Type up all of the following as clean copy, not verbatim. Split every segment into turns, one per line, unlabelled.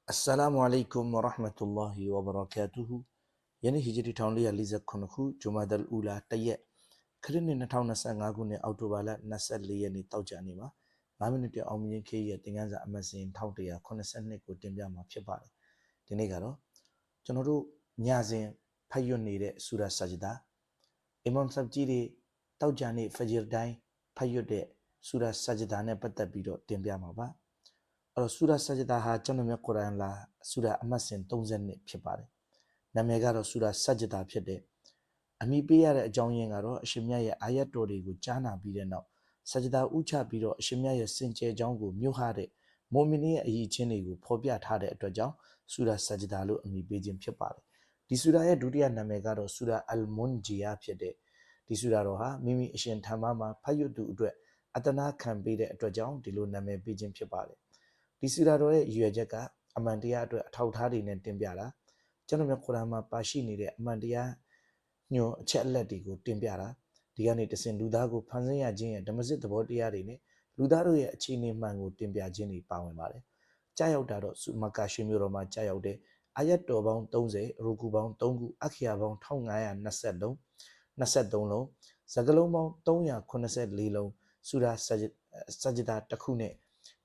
Assalamu alaikum wa rahmatullahi wa barakatuhu. Yani hijri town liya liza khunku Jumadal Ula Tayet. Khrin ni town nasa ngagu ni autobala nasa liya ni taujani ma. 5 minute အောင်မြင်ခေရဲ့တင်ကန်းစာအမှတ်စဉ်1182ကိုတင်ပြမှာဖြစ်ပါတယ်ဒီနေ့ကတော့ကျွန်တော်တို့ညစဉ်ဖတ်ရွတ်နေတဲ့ဆူရာဆာဂျဒါအီမမ်ဆပ်ကြီးတွေတောက်ကြနေ့ဖဂျ်တိုင်းဖတ်ရွတ်တဲ့ဆူရာဆာဂျဒါနဲ့ပတ်သက်ပြီးတော့တင်ပြမှာပါအဲ့တော့ဆူရာဆာဂျဒါဟာကျွန်တော်မြတ်ကုရ်အာန်လာဆူရာအမှတ်စဉ်32ဖြစ်ပါတယ်နာမည်ကတော့ဆူရာဆာဂျဒါဖြစ်တဲ့အမိပေးရတဲ့အကြောင်းရင်းကတော့အရှင်မြတ်ရဲ့အာယတ်တော်တွေကိုကြားနာပြီးတဲ့နောက်ဆာဂျဒါဥချပြီးတော့အရှင်မြတ်ရဲ့စင်ကြယ်ကြောင်းကိုမြို့ဟာတဲ့မိုမီနီရဲ့အရေးချင်းတွေကိုဖော်ပြထားတဲ့အတွက်ကြောင့်ဆူရာဆာဂျဒါလို့အမည်ပေးခြင်းဖြစ်ပါတယ်ဒီဆူရာရဲ့ဒုတိယနာမည်ကတော့ဆူရာအလ်မွန်ဂျီယာဖြစ်တဲ့ဒီဆူရာတော်ဟာမိမိအရှင်ထံမှာဖတ်ရွတ်သူအတွက်အတနာခံပေးတဲ့အတွက်ကြောင့်ဒီလိုနာမည်ပေးခြင်းဖြစ်ပါတယ်ဒီဆူရာတော်ရဲ့ရည်ရွယ်ချက်ကအမှန်တရားအတွက်အထောက်အထားတွေနဲ့တင်ပြတာကျွန်တော်မြတ်ကုရ်အာန်မှာပါရှိနေတဲ့အမှန်တရားညွှန်အချက်အလက်တွေကိုတင်ပြတာဒီကနေ့တစင်လူသားကိုဖန်ဆင်းရခြင်းရဲ့ဓမ္မစစ်သဘောတရားတွေနဲ့လူသားတို့ရဲ့အခြေအနေမှန်ကိုတင်ပြခြင်းတွေပါဝင်ပါတယ်။ကြားရောက်တာတော့မက္ကာရှိမြို့တော်မှာကြားရောက်တဲ့အာယတ်တော်ပေါင်း30ရူကူပေါင်း3ခုအခရာပေါင်း1520လုံး23လုံးစကလုံးပေါင်း384လုံးဆူရာဆာဂျဒါတစ်ခုနဲ့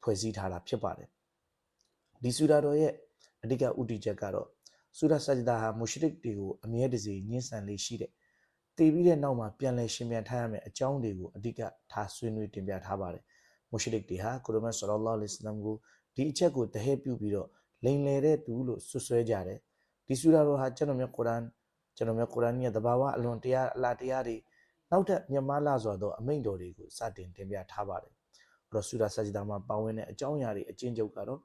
ဖွဲ့စည်းထားတာဖြစ်ပါတယ်။ဒီဆူရာတော်ရဲ့အဓိကဥတီချက်ကတော့ဆူရာဆာဂျဒါဟာမုရှရစ်တွေကိုအမြဲတစေညှဉ်းဆန်လေးရှိတဲ့တည်ပြီးတဲ့နောက်မှာပြန်လည်ရှင်ပြန်ထားရမယ့်အကြောင်းတွေကိုအဓိကထားဆွေးနွေးတင်ပြထားပါတယ်မုရှရစ်တွေဟာကုရ်အာန်ဆလ္လာလာဟ်အလိုင်ဟိဝါဆလမ်ကိုဒီအချက်ကိုတဟဲပြုပြီးတော့လိန်လေတဲ့သူလို့ဆွဆွဲကြတယ်ဒီဆူရာတော်ဟာကျွန်တော်မြတ်ကုရ်အာန်ရဲ့တဘာဝအလွန်တရားအလားတရားတွေနောက်ထပ်မြတ်မားလာစွာသောအမိန့်တော်တွေကိုစတင်တင်ပြထားပါတယ်အဲ့တော့ဆူရာဆာဂျဒါမှာပါဝင်တဲ့အကြောင်းအရာတွေအကျဉ်းချုပ်ကတော့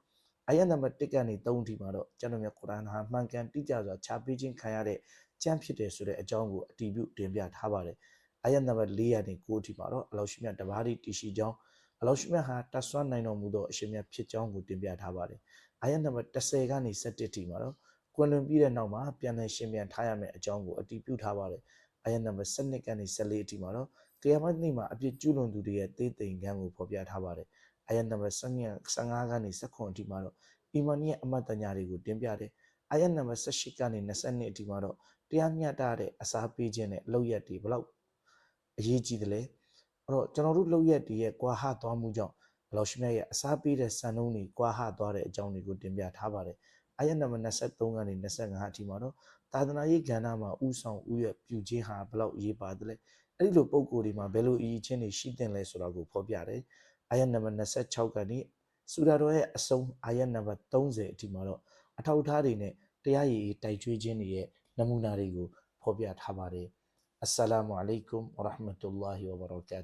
အာယတ်နံပါတ်1ကနေ3အထိမှာတော့ကျွန်တော်မြတ်ကုရ်အာန်ဟာမှန်ကန်တိကျစွာခြားပေးခြင်းခံရတဲ့ကျမ်းဖြစ်တယ်ဆိုတဲ့အကြောင်းကိုအတည်ပြုတင်ပြထားပါတယ်။အာယတ်နံပါတ်4ကနေ9အထိမှာတော့အလောရှိမြတ်တပါးတည်ရှိကြောင်းအလောရှိမြတ်ဟာတတ်ဆွမ်းနိုင်တော်မူသောအရှင်မြတ်ဖြစ်ကြောင်းကိုတင်ပြထားပါတယ်။အာယတ်နံပါတ်10ကနေ17အထိမှာတော့ကွယ်လွန်ပြီးတဲ့နောက်မှာပြန်လည်ရှင်ပြန်ထားရမယ့်အကြောင်းကိုအတည်ပြုထားပါတယ်။အာယတ်နံပါတ်12ကနေ14အထိမှာတော့ကိယာမတ်နေ့မှာအပြစ်ကျူးလွန်သူတွေရဲ့သေသိမ်ခန်းကိုဖော်ပြထားပါတယ်။အာယတ်နံပါတ်15ကနေ19အထိမှာတော့အီမန်ရဲ့အမတ်တညာတွေကိုတင်ပြတယ်။အာယတ်နံပါတ်18ကနေ22အထိမှာတော့တရားမျှတတဲ့အစားပေးခြင်းနဲ့လောက်ရက်တွေဘလောက်အရေးကြီးတယ်လဲအဲ့တော့ကျွန်တော်တို့လောက်ရက်တွေရဲ့ကွာဟသွားမှုကြောင့်ဘလောက်ရှိမြတ်ရဲ့အစားပေးတဲ့စံနှုန်းတွေကွာဟသွားတဲ့အကြောင်းတွေကိုတင်ပြထားပါတယ်အာယတ်နံပါတ်23ကနေ25အထိမှာတော့သာသနာရေးကဏ္ဍမှာဥဆောင်ဥရပြုခြင်းဟာဘလောက်အရေးပါတယ်လဲအဲ့ဒီလိုပုံကိုယ်တွေမှာဘယ်လိုအရေးချင်းတွေရှိတင်လဲဆိုတာကိုဖော်ပြတယ်အာယတ်နံပါတ်26ကနေဆူရာတော်ရဲ့အဆုံးအာယတ်နံပါတ်30အထိမှာတော့အထောက်အထားတွေနဲ့တရားရည်တိုက်ကျွေးခြင်းတွေရဲ့နမူနာတွေကိုဖော်ပြထားပါတယ်အစ္စလာမုအလိုင်ကွမ်ဝရဟ်မတုလ္လာဟီဝဘရကာ